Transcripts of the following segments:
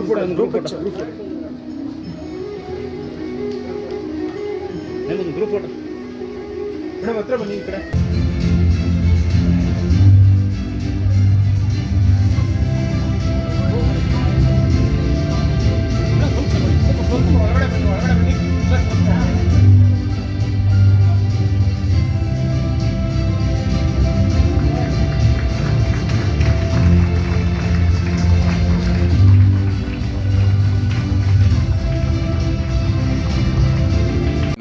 Group photo madam ಹತ್ರ ಬನ್ನಿ ಈ ಕಡೆ.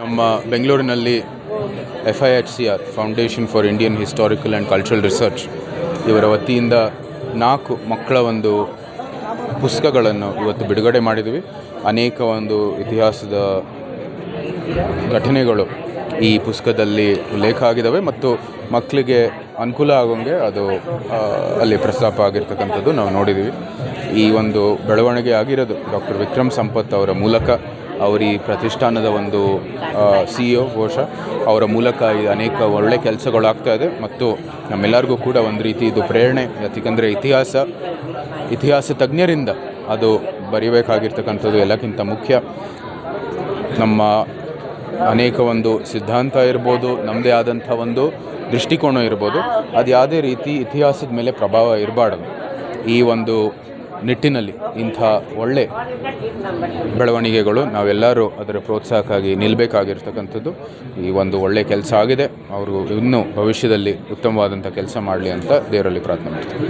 ನಮ್ಮ ಬೆಂಗಳೂರಿನಲ್ಲಿ FIHCR foundation for Indian historical and cultural research ಇವರ ವತಿಯಿಂದ 4 ಮಕ್ಕಳ ಒಂದು ಪುಸ್ತಕಗಳನ್ನು ಇವತ್ತು ಬಿಡುಗಡೆ ಮಾಡಿದ್ವಿ. ಅನೇಕ ಒಂದು ಇತಿಹಾಸದ ಘಟನೆಗಳು ಈ ಪುಸ್ತಕದಲ್ಲಿ ಉಲ್ಲೇಖ ಆಗಿದ್ದಾವೆ ಮತ್ತು ಮಕ್ಕಳಿಗೆ ಅನುಕೂಲ ಆಗೋಂಗೆ ಅದು ಅಲ್ಲಿ ಪ್ರಸ್ತಾಪ ಆಗಿರ್ತಕ್ಕಂಥದ್ದು ನಾವು ನೋಡಿದ್ದೀವಿ. ಈ ಒಂದು ಬೆಳವಣಿಗೆ ಆಗಿರೋದು ಡಾಕ್ಟರ್ ವಿಕ್ರಮ್ ಸಂಪತ್ ಅವರ ಮೂಲಕ. ಅವರು ಈ ಪ್ರತಿಷ್ಠಾನದ ಒಂದು CEO ಬಹುಶಃ ಅವರ ಮೂಲಕ ಅನೇಕ ಒಳ್ಳೆ ಕೆಲಸಗಳಾಗ್ತಾ ಇದೆ ಮತ್ತು ನಮ್ಮೆಲ್ಲರಿಗೂ ಕೂಡ ಒಂದು ರೀತಿ ಇದು ಪ್ರೇರಣೆ. ಯಾಕೆಂದರೆ ಇತಿಹಾಸ ತಜ್ಞರಿಂದ ಅದು ಬರೀಬೇಕಾಗಿರ್ತಕ್ಕಂಥದ್ದು ಎಲ್ಲಕ್ಕಿಂತ ಮುಖ್ಯ. ನಮ್ಮ ಅನೇಕ ಒಂದು ಸಿದ್ಧಾಂತ ಇರ್ಬೋದು, ನಮ್ಮದೇ ಆದಂಥ ಒಂದು ದೃಷ್ಟಿಕೋನ ಇರ್ಬೋದು, ಅದು ಯಾವುದೇ ರೀತಿ ಇತಿಹಾಸದ ಮೇಲೆ ಪ್ರಭಾವ ಇರಬಾರ್ದು. ಈ ಒಂದು ನಿಟ್ಟಿನಲ್ಲಿ ಇಂಥ ಒಳ್ಳೆ ಬೆಳವಣಿಗೆಗಳು ನಾವೆಲ್ಲರೂ ಅದರ ಪ್ರೋತ್ಸಾಹಕ್ಕಾಗಿ ನಿಲ್ಲಬೇಕಾಗಿರ್ತಕ್ಕಂಥದ್ದು ಈ ಒಂದು ಒಳ್ಳೆಯ ಕೆಲಸ ಆಗಿದೆ. ಅವರು ಇನ್ನೂ ಭವಿಷ್ಯದಲ್ಲಿ ಉತ್ತಮವಾದಂಥ ಕೆಲಸ ಮಾಡಲಿ ಅಂತ ದೇವರಲ್ಲಿ ಪ್ರಾರ್ಥನೆ ಮಾಡ್ತೀವಿ.